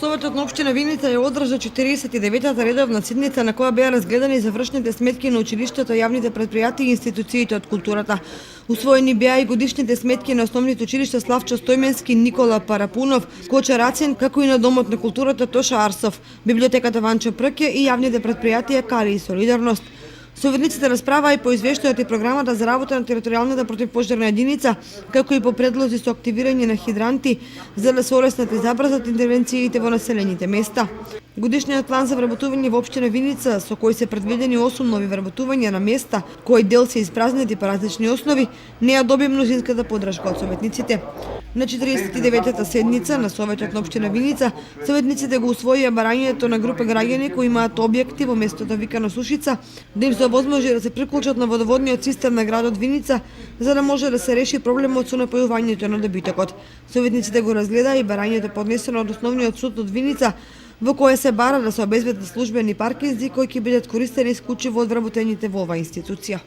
Советот на општина Виница ја одржа 49-та редовна седница на која беа разгледани завршните сметки на училиштата, јавните претпријатии и институциите од културата. Усвоени беа и годишните сметки на основните училишта Славчо Стојменски, Никола Парапунов, Коча Рацин, како и на Домот на културата Тоша Арсов, библиотеката Ванчо Прке и јавните претпријатија Кари и Солидарност. Советниците расправаа и по извештајот и програмата за работа на територијалната противпожарна единица, како и по предлози со активирање на хидранти за да се олеснат и забрзат интервенциите во населените места. Годишниот план за вработување во општина Виница, со кој се предвидени 8 нови вработувања на места, кои дел се испразнети по различни основи, не ја доби мнозинската поддршка од советниците. На 49-та седница на Советот на општина Виница, советниците го усвоија барањето на група граѓани кои имаат објекти во местото викано Сушица, да им се овозможи да се приклучат на водоводниот систем на градот Виница, за да може да се реши проблемот со напојувањето на добитокот. Советниците го разгледаа и барањето поднесено од основниот суд од Виница, во кое се бара да се обезбедат службени паркинзи кои ќе бидат користени исклучиво од вработените во оваа институција.